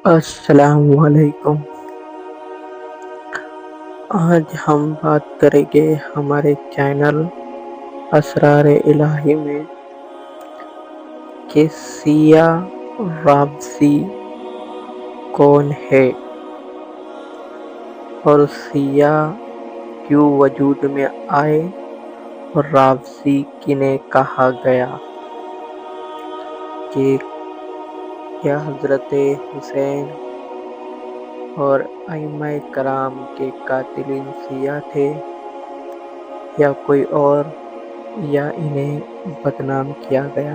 السلام علیکم۔ آج ہم بات کریں گے ہمارے چینل اسرار الہی میں کہ سیاہ رابضی کون ہے اور سیاہ کیوں وجود میں آئے اور رابضی کنہیں کہا گیا کہ کیا حضرت حسین اور ائمہ کرام کے قاتلین سیاہ تھے یا کوئی اور، یا انہیں بدنام کیا گیا؟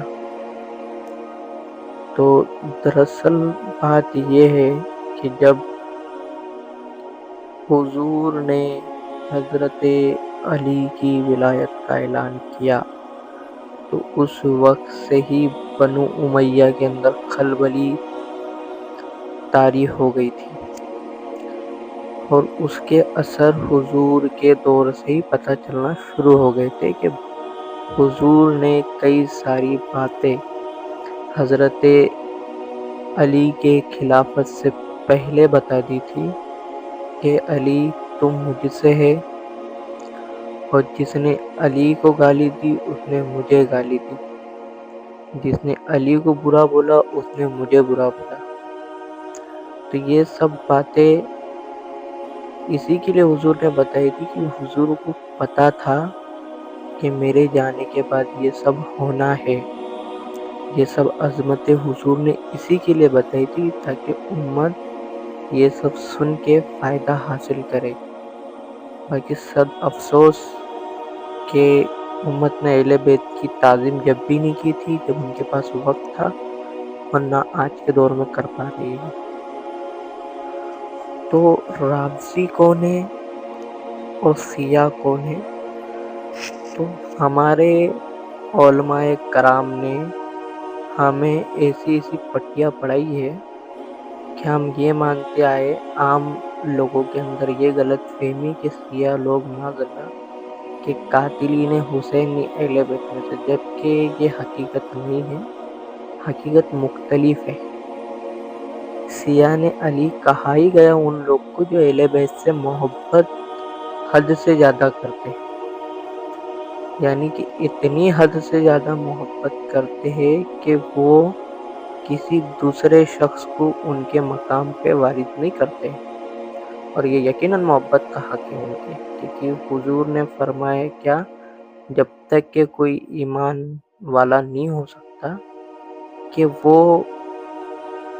تو دراصل بات یہ ہے کہ جب حضور نے حضرت علی کی ولایت کا اعلان کیا تو اس وقت سے ہی بنو امیہ کے اندر خلبلی طاری ہو گئی تھی، اور اس کے اثر حضور کے دور سے ہی پتہ چلنا شروع ہو گئے تھے کہ حضور نے کئی ساری باتیں حضرت علی کے خلافت سے پہلے بتا دی تھی کہ علی تم مجھ سے ہے، اور جس نے علی کو گالی دی اس نے مجھے گالی دی، جس نے علی کو برا بولا اس نے مجھے برا بولا۔ تو یہ سب باتیں اسی کے لیے حضور نے بتائی تھی کہ حضور کو پتا تھا کہ میرے جانے کے بعد یہ سب ہونا ہے۔ یہ سب عظمت حضور نے اسی کے لیے بتائی تھی تاکہ امت یہ سب سن کے فائدہ حاصل کرے۔ باقی صد افسوس کہ امت نے اہل بیت کی تعظیم جب بھی نہیں کی تھی جب ان کے پاس وقت تھا، ورنہ آج کے دور میں کر پا رہی ہے۔ تو رابضی کون ہے اور سیاہ کون ہے؟ تو ہمارے علماء کرام نے ہمیں ایسی پٹیاں پڑھائی ہے کہ ہم یہ مانتے آئے، عام لوگوں کے اندر یہ غلط فہمی کہ سیاہ لوگ معاذاللہ کہ قاتلین حسین اہل بیت میں سے، جبکہ یہ حقیقت نہیں ہے، حقیقت مختلف ہے۔ سیاہ علی کہا ہی گیا ان لوگ کو جو اہل بیت سے محبت حد سے زیادہ کرتے ہیں، یعنی کہ اتنی حد سے زیادہ محبت کرتے ہیں کہ وہ کسی دوسرے شخص کو ان کے مقام پہ وارد نہیں کرتے، اور یہ یقیناً محبت کا حق ہے ان کے، کیونکہ حضور نے فرمایا کیا، جب تک کہ کوئی ایمان والا نہیں ہو سکتا کہ وہ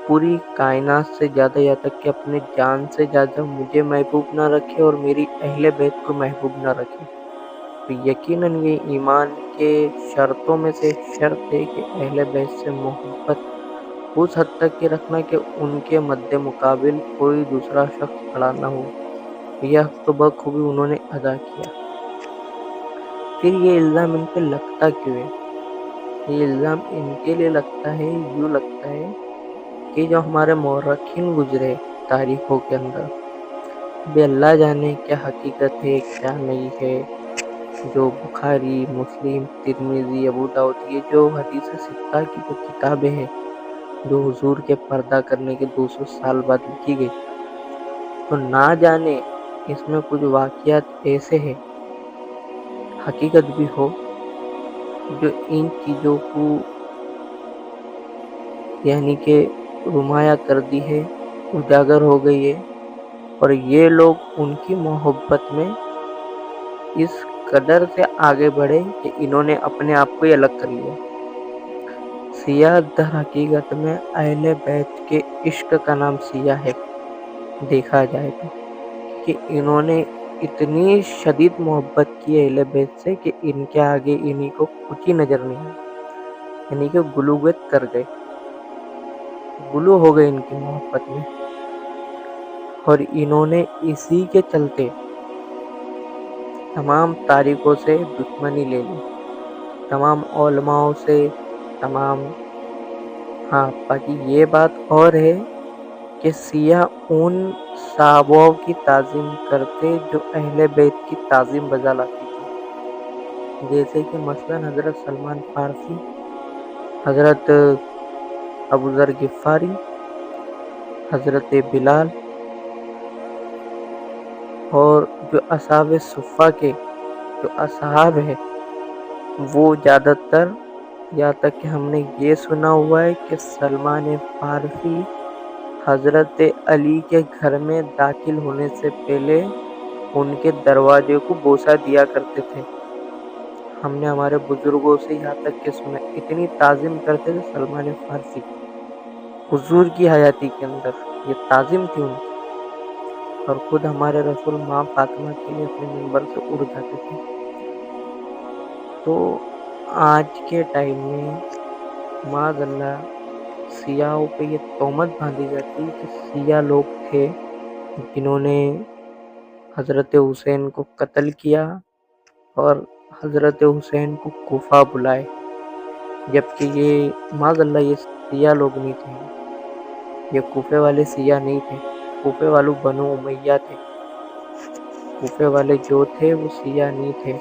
پوری کائنات سے زیادہ یا تک کہ اپنے جان سے زیادہ مجھے محبوب نہ رکھے اور میری اہل بیت کو محبوب نہ رکھے، تو یقیناً یہ ایمان کے شرطوں میں سے ایک شرط ہے کہ اہل بیت سے محبت اس حد تک کے رکھنا کہ ان کے مد مقابل کوئی دوسرا شخص کھڑا نہ ہو۔ یہ تو بخوبی انہوں نے ادا کیا۔ پھر یہ الزام ان پہ لگتا کیوں ہے؟ یہ الزام ان کے لیے لگتا ہے، یوں لگتا ہے کہ جو ہمارے مورخین گزرے تاریخوں کے اندر، بھی اللہ جانے کیا حقیقت ہے کیا نہیں ہے، جو بخاری، مسلم، ترمذی، ابو داؤد، یہ جو حدیث ستہ کی جو کتابیں ہیں جو حضور کے پردہ کرنے کے 200 سال بعد لکھی گئی، تو نہ جانے اس میں کچھ واقعات ایسے ہیں، حقیقت بھی ہو، جو ان چیزوں کو یعنی کہ رمایہ کر دی ہے، اجاگر ہو گئی ہے، اور یہ لوگ ان کی محبت میں اس قدر سے آگے بڑھے کہ انہوں نے اپنے آپ کو الگ کر لیا۔ سیاہ در حقیقت میں اہل بیت کے عشق کا نام سیاہ ہے، دیکھا جائے تو، کہ انہوں نے اتنی شدید محبت کی اہل بیت سے کہ ان کے آگے انہی کو کچھ ہی نظر نہیں آیا، یعنی کہ گلوبت کر گئے، گلو ہو گئے ان کی محبت میں، اور انہوں نے اسی کے چلتے تمام تاریخوں سے دشمنی لے لی، تمام علماء سے، تمام باقی یہ بات اور ہے کہ سیاہ ان صحابہ کی تعظیم کرتے جو اہل بیت کی تعظیم بجا لاتی تھی، جیسے کہ مثلا حضرت سلمان فارسی، حضرت ابو ذر غفاری، حضرت بلال اور جو اصحاب صفہ کے جو اصحاب ہے وہ زیادہ تر، یہاں تک کہ ہم نے یہ سنا ہوا ہے کہ سلمان فارسی حضرت علی کے گھر میں داخل ہونے سے پہلے ان کے دروازے کو بوسہ دیا کرتے تھے۔ ہم نے ہمارے بزرگوں سے یہاں تک کہ سنا، اتنی تعظیم کرتے تھے سلمان فارسی حضور کی حیاتی کے اندر، یہ تعظیم تھی ان کی۔ اور خود ہمارے رسول ماں فاطمہ کے لیے اپنے منبر سے اڑ جاتے تھے۔ تو آج کے ٹائم میں معاذ اللہ سیاحوں پہ یہ تہمت باندھی جاتی ہے کہ سیاہ لوگ تھے جنہوں نے حضرت حسین کو قتل کیا اور حضرت حسین کو کوفہ بلائے، جبکہ یہ معاذ اللہ یہ سیاہ لوگ نہیں تھے، یہ کوفے والے سیاہ نہیں تھے، کوفے والوں بنو امیہ تھے، کوفے والے جو تھے وہ سیاہ نہیں تھے،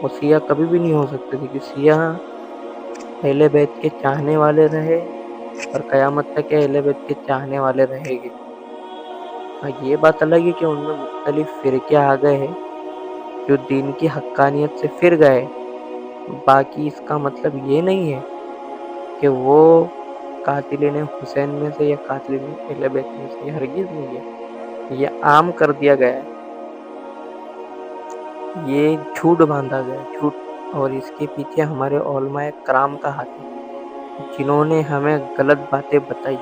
وہ سیاہ کبھی بھی نہیں ہو سکتے تھے، کہ سیاہ اہل بیت کے چاہنے والے رہے اور قیامت تک اہل بیت کے چاہنے والے رہیں گے۔ یہ بات الگ ہے کہ ان میں مختلف فرقے آ گئے ہیں جو دین کی حقانیت سے پھر گئے، باقی اس کا مطلب یہ نہیں ہے کہ وہ قاتلین حسین میں سے یا قاتلین اہل بیت میں سے، یہ ہرگز نہیں ہے، یہ عام کر دیا گیا ہے، یہ جھوٹ باندھا گیا ہے، جھوٹ، اور اس کے پیچھے ہمارے علماء کرام کا ہاتھ ہے، جنہوں نے ہمیں غلط باتیں بتائی،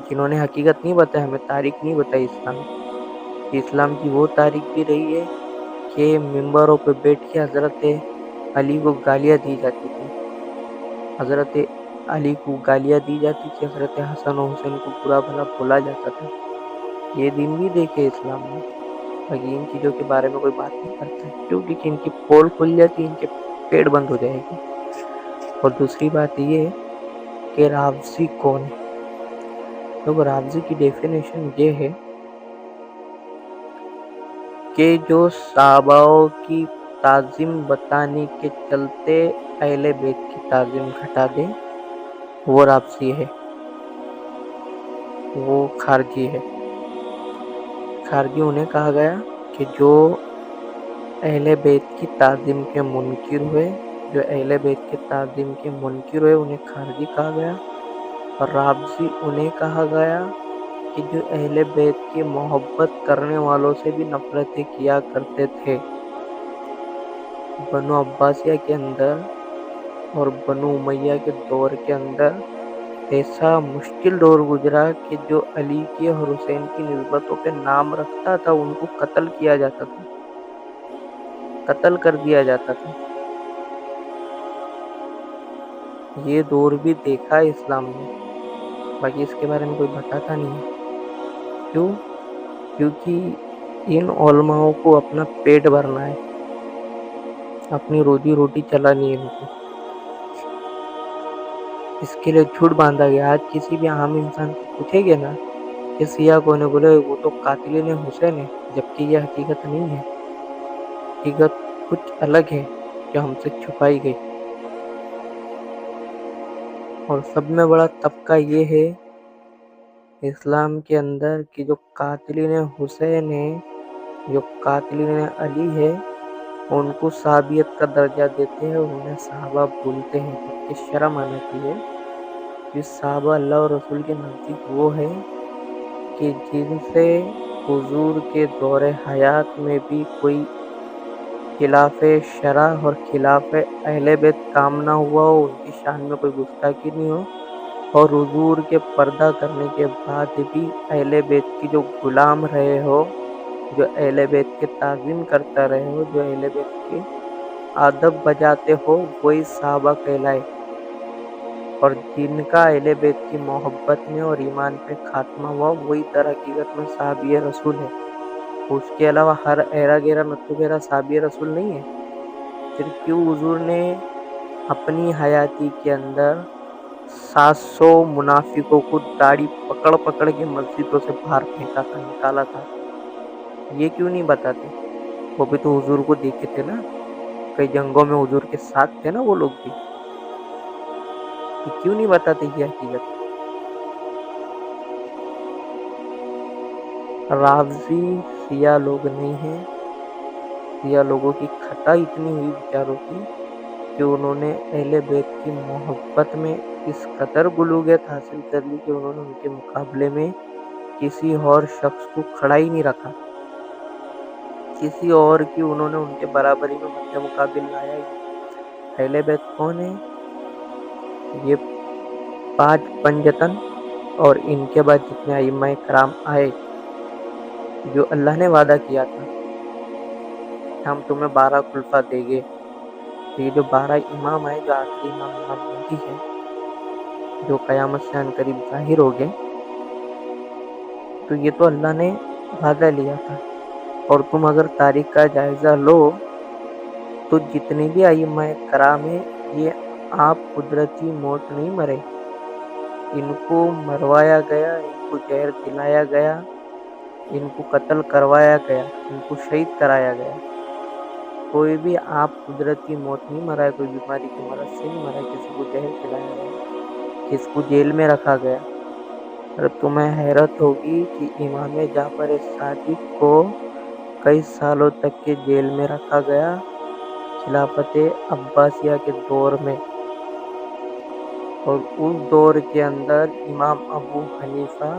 جنہوں نے حقیقت نہیں بتائی، ہمیں تاریخ نہیں بتائی اسلام کی۔ اسلام کی وہ تاریخ بھی رہی ہے کہ ممبروں پہ بیٹھ کے حضرت علی کو گالیاں دی جاتی تھی، حضرت علی کو گالیاں دی جاتی تھی، حضرت حسن و حسین کو برا بھلا بولا جاتا تھا۔ یہ دن بھی دیکھے اسلام میں، باقی ان چیزوں کے بارے میں کوئی بات نہیں کرتا ہے، کیوں؟ کیونکہ ان کی پول کھل جاتی ہے، ان کے پیٹ بند ہو جائے گی۔ اور دوسری بات یہ ہے کہ رافضی کون ہے؟ تو رافضی کی ڈیفینیشن یہ ہے کہ جو صحابہ کی تعظیم بتانے کے چلتے اہل بیت کی تعظیم گھٹا دے، وہ رافضی ہے، وہ خارجی ہے۔ خارجی انہیں کہا گیا کہ جو اہل بیت کی تعظیم کے منکر ہوئے، جو اہل بیت کی تعظیم کے منکر ہوئے انہیں خارجی کہا گیا، اور رافضی انہیں کہا گیا کہ جو اہل بیت کی محبت کرنے والوں سے بھی نفرتیں کیا کرتے تھے۔ بنو عباسیہ کے اندر اور بنو امیہ کے دور کے اندر ایسا مشکل دور گزرا کہ جو علی کی اور حسین کی نسبتوں پہ نام رکھتا تھا ان کو قتل کیا جاتا تھا، قتل کر دیا جاتا تھا۔ یہ دور بھی دیکھا ہے اسلام نے، باقی اس کے بارے میں کوئی بتاتا نہیں ہے۔ کیوں؟ کیونکہ ان علماؤں کو اپنا پیٹ بھرنا ہے، اپنی روزی روٹی چلانی ہے ان کو، اس کے لیے جھوٹ باندھا گیا۔ آج کسی بھی عام انسان کو پوچھے گے نا کہ سیاہ کون ہے، بولے وہ تو قاتلین حسین ہے، جبکہ یہ حقیقت نہیں ہے، حقیقت کچھ الگ ہے جو ہم سے چھپائی گئی۔ اور سب میں بڑا طبقہ یہ ہے اسلام کے اندر کہ جو قاتلین حسین ہیں، جو قاتلین علی ہے، ان کو صحابیت کا درجہ دیتے ہیں، انہیں صحابہ بولتے ہیں، جبکہ شرم آنا چاہیے کہ صحابہ اللہ اور رسول کے نزدیک وہ ہے کہ جن سے حضور کے دور حیات میں بھی کوئی خلاف شرع اور خلاف اہل بیت کام نہ ہوا ہو، ان کی شان میں کوئی گستاخی نہیں ہو، اور حضور کے پردہ کرنے کے بعد بھی اہل بیت کی جو غلام رہے ہو، جو اہل بیت کے تعظیم کرتا رہے ہو، جو اہل بیت کے ادب بجاتے ہو، وہی صحابہ کہلائے۔ اور جن کا اہل بیت کی محبت میں اور ایمان پہ خاتمہ ہوا، وہی در حقیقت میں صحابی رسول ہے۔ اس کے علاوہ ہر ایرا گیرا نتو گیرا صحابی رسول نہیں ہے۔ پھر کیوں حضور نے اپنی حیاتی کے اندر 700 منافقوں کو داڑھی پکڑ پکڑ کے مسجدوں سے باہر پھینکا تھا، نکالا تھا؟ یہ کیوں نہیں بتاتے؟ وہ بھی تو حضور کو دیکھے تھے نا، کئی جنگوں میں حضور کے ساتھ تھے نا وہ لوگ بھی، یہ کیوں نہیں بتاتے یہ حقیقت؟ رافضی شیعہ لوگ نہیں ہیں. شیعہ لوگوں کی خطا اتنی ہوئی بیچاروں کی کہ انہوں نے اہل بیت کی محبت میں اس قدر گلوگیت حاصل کر لی کہ انہوں نے ان کے مقابلے میں کسی اور شخص کو کھڑا ہی نہیں رکھا. کسی اور کی انہوں نے ان کے برابری میں مد مقابل لایا ہی. اہل بیت کون ہے؟ یہ 5 پنجتن اور ان کے بعد جتنے ائمہ کرام آئے، جو اللہ نے وعدہ کیا تھا کہ ہم تمہیں 12 خلفاء دیں گے. تو یہ جو 12 امام آئے، جو آخری امام مہدی ہے، جو قیامت سے عن قریب ظاہر ہو گئے، تو یہ تو اللہ نے وعدہ لیا تھا. اور تم اگر تاریخ کا جائزہ لو تو جتنے بھی ائمہ کرام ہیں، یہ آپ قدرتی موت نہیں مرے. ان کو مروایا گیا، ان کو زہر دلایا گیا، ان کو قتل کروایا گیا، ان کو شہید کرایا گیا. کوئی بھی آپ قدرتی موت نہیں مرا ہے، کوئی بیماری کی مرض سے نہیں مرا ہے. کسی کو زہر کھلایا گیا، کسی کو جیل میں رکھا گیا. اور تمہیں حیرت ہوگی کہ امام جعفر صادق کو کئی سالوں تک کے جیل میں رکھا گیا خلافت عباسیہ کے دور میں. اور اس دور کے اندر امام ابو حنیفہ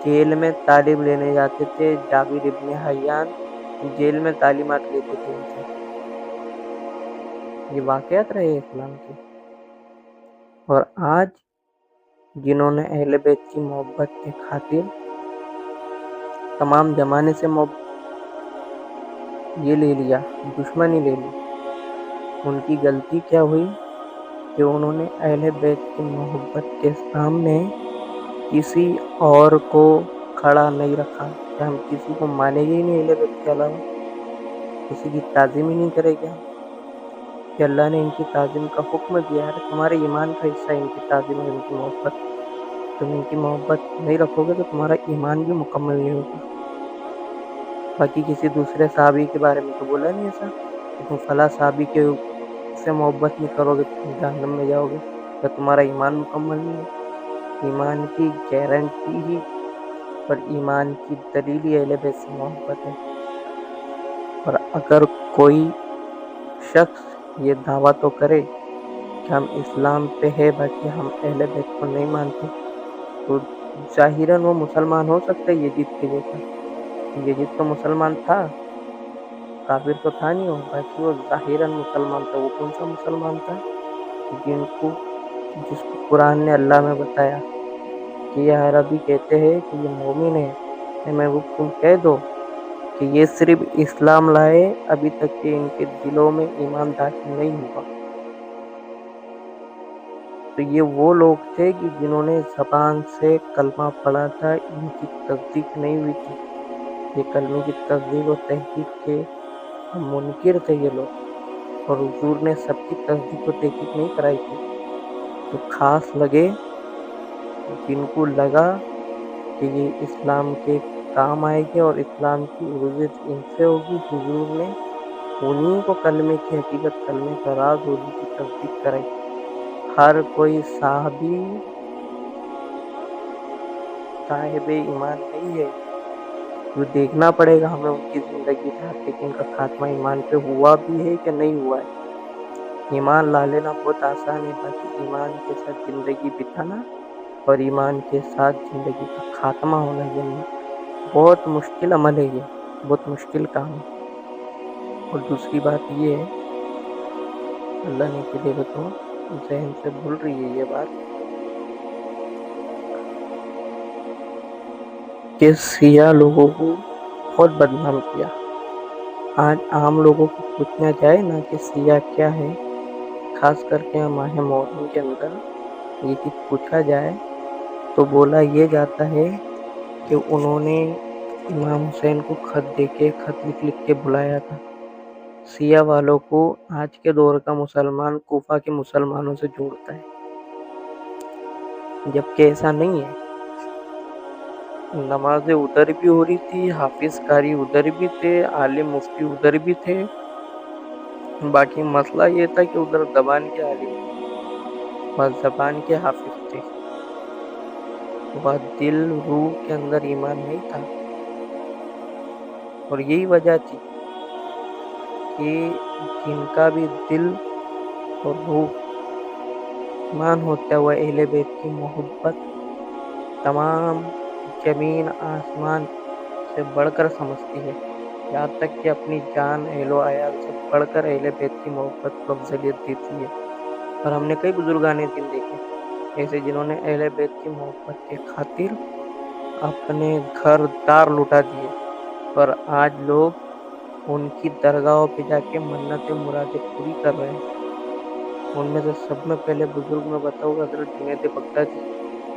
جیل میں تعلیم لینے جاتے تھے. جابر ابن حیان جیل میں تعلیمات لیتے تھے ان سے. یہ واقعات رہے اسلام کے. اور آج جنہوں نے اہل بیت کی محبت کی خاطر تمام زمانے سے یہ لے لیا، دشمنی لے لی، ان کی غلطی کیا ہوئی کہ انہوں نے اہل بیت کی محبت کے سامنے کسی اور کو کھڑا نہیں رکھا. کہ ہم کسی کو مانیں گے ہی نہیں اہل بیت کے علاوہ، کسی کی تعظیم ہی نہیں کرے گے. کہ اللہ نے ان کی تعظیم کا حکم دیا ہے، تمہارے ایمان کا حصہ ہے ان کی تعظیم اور ان کی محبت. تم ان کی محبت نہیں رکھو گے تو تمہارا ایمان بھی مکمل نہیں ہوگا. باقی کسی دوسرے صحابی کے بارے میں تو بولا نہیں ایسا کہ تم فلاں صحابی کے سے محبت نہیں کرو گے تو تم جہنم میں جاؤ گے، یا تمہارا ایمان مکمل نہیں ہے. ایمان کی گارنٹی ہی اور ایمان کی دلیل ہی اہل بیت سے محبت ہے. اور اگر کوئی شخص یہ دعویٰ تو کرے کہ ہم اسلام پہ ہے، باقی ہم اہل بیت کو نہیں مانتے، تو ظاہراً وہ مسلمان ہو سکتا ہے یزید کے جیسا. یزید تو مسلمان تھا، کافر تو تھا نہیں ہو، باقی وہ ظاہراً مسلمان تھا. وہ کون سا مسلمان تھا؟ جس کو قرآن نے اللہ میں بتایا کہ یہ عربی کہتے ہیں کہ یہ مومن ہے. میں وہ تم کہہ دو کہ یہ صرف اسلام لائے، ابھی تک کہ ان کے دلوں میں ایمان داخل نہیں ہوا. تو یہ وہ لوگ تھے کہ جنہوں نے زبان سے کلمہ پڑھا تھا، ان کی تصدیق نہیں ہوئی تھی. یہ کلمے کی تصدیق و تحقیق کے منکر تھے یہ لوگ. اور حضور نے سب کی تصدیق و تحقیق نہیں کرائی تھی. تو خاص لگے جن کو لگا کہ یہ اسلام کے کام آئے گی اور اسلام کی عروج ان سے ہوگی، حضور نے انہیں کو کلمے کی حقیقت، کلمے کا راز ہونے کی تصدیق کرائی. ہر کوئی صحابی صاحب ایمان نہیں ہے. وہ دیکھنا پڑے گا ہمیں ان کی زندگی سے کہ ان کا خاتمہ ایمان پہ ہوا بھی ہے کہ نہیں ہوا ہے. ایمان لا لینا بہت آسان ہے، باقی ایمان کے ساتھ زندگی بتانا اور ایمان کے ساتھ زندگی کا خاتمہ ہونا، یہ بہت مشکل عمل ہے، یہ بہت مشکل کام ہے. اور دوسری بات یہ ہے، اللہ نے کہ دیکھو تو ذہن سے بھول رہی ہے یہ بات کہ سیاہ لوگوں کو بہت بدنام کیا. آج عام لوگوں کو پوچھنا جائے نا کہ سیاہ کیا ہے، خاص کر کے ماہ محرم کے اندر یہ چیز پوچھا جائے تو بولا یہ جاتا ہے کہ انہوں نے امام حسین کو خط دے کے، خط لکھ کے بلایا تھا. سیاہ والوں کو آج کے دور کا مسلمان کوفہ کے مسلمانوں سے جوڑتا ہے، جبکہ ایسا نہیں ہے. نمازیں ادھر بھی ہو رہی تھی، حافظ قاری ادھر بھی تھے، عالم مفتی ادھر بھی تھے. باقی مسئلہ یہ تھا کہ ادھر زبان کے عالم تھے، بس زبان کے حافظ تھے، بس دل روح کے اندر ایمان نہیں تھا. اور یہی وجہ تھی کہ جن کا بھی دل اور روح ایمان ہوتا ہوا اہل بیت کی محبت تمام زمین آسمان سے بڑھ کر سمجھتی ہے، یہاں تک کہ اپنی جان اہل و عیال سے بڑھ کر اہل بیت کی محبت کو افضلیت دیتی ہے۔ اور ہم نے کئی بزرگان دین دیکھے ایسے جنہوں نے اہل بیت کی محبت کے خاطر اپنے گھر دار لٹا دیے، پر آج لوگ ان کی درگاہوں پہ جا کے منتیں مرادیں پوری کر رہے ہیں۔ ان میں سے سب میں پہلے بزرگ میں بتاؤں حضرت جنید بغدادی،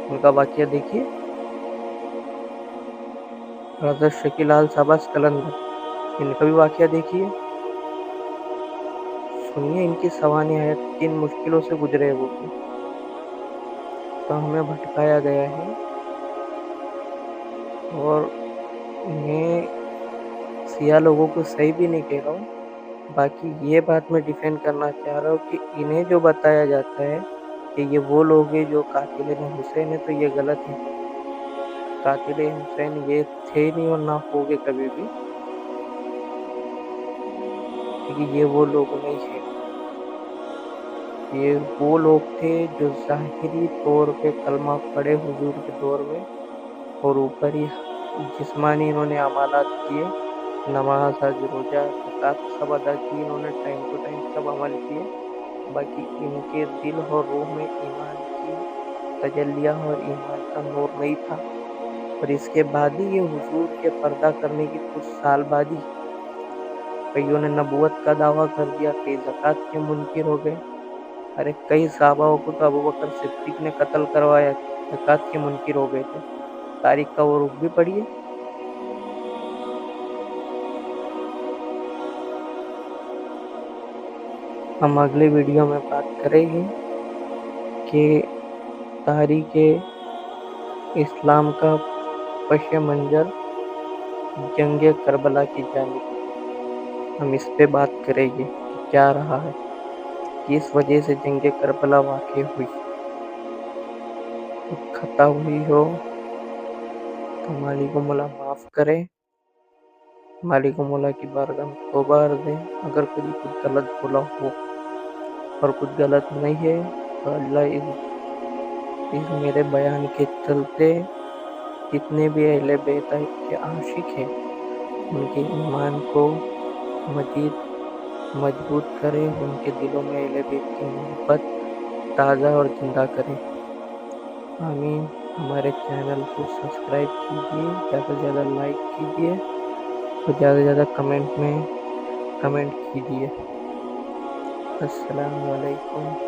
ان کا واقعہ دیکھیے، حضرت شکی لال صاحب قلندر، ان کا بھی واقعہ دیکھیے، سنیے ان کی سوانح حیات کن مشکلوں سے گزرے وہ بھی، تو ہمیں بھٹکایا گیا ہے۔ اور میں سیاہ لوگوں کو صحیح بھی نہیں کہہ رہا ہوں، باقی یہ بات میں ڈیفینڈ کرنا چاہ رہا ہوں کہ انہیں جو بتایا جاتا ہے کہ یہ وہ لوگ ہیں جو قاتل حسین ہے، تو یہ غلط ہے۔ قاتل حسین یہ تھے نہیں اور نہ ہوگے کبھی بھی، کیونکہ یہ وہ لوگ نہیں ہیں۔ یہ وہ لوگ تھے جو ظاہری طور پہ کلمہ پڑھے حضور کے دور میں، اور اوپر ہی جسمانی انہوں نے عمالات کیے، نماز حج روزہ زکوٰۃ سب ادا کی، انہوں نے ٹائم ٹو ٹائم سب عمل کیے، باقی ان کے دل اور روح میں ایمان کی تجلیہ اور ایمان کا نور نہیں تھا۔ اور اس کے بعد ہی یہ حضور کے پردہ کرنے کی کچھ سال بعد ہی کئیوں نے نبوت کا دعویٰ کر دیا، کئی زکوٰۃ کے منکر ہو گئے۔ ارے کئی صحابہ کو تو ابوبکر صدیق نے قتل کروایا، زکوٰۃ کے منکر ہو گئے تھے۔ تاریخ کا وہ رخ بھی پڑھیے۔ ہم اگلے ویڈیو میں بات کریں گے کہ تاریخ اسلام کا پس منظر جنگ کربلا کی جانب، ہم اس پہ بات کریں گے کہ کیا رہا ہے، کس وجہ سے جنگ کربلا واقع ہوئی۔ خطا ہوئی ہو تو مالک مولا معاف کرے، مالک مولا کی بارگاہ میں توبہ عرض ہے۔ اگر کبھی کچھ غلط بولا ہو اور کچھ غلط نہیں ہے تو اللہ اس میرے بیان کے چلتے جتنے بھی اہل بیت کے عاشق ہیں ان کے ایمان کو مزید مضبوط کرے، ان کے دلوں میں اہل بیت کی محبت تازہ اور زندہ کرے۔ آمین۔ ہمارے چینل کو سبسکرائب کیجیے، زیادہ سے زیادہ لائک کیجیے اور زیادہ سے زیادہ کمنٹ کیجیے۔ السلام علیکم۔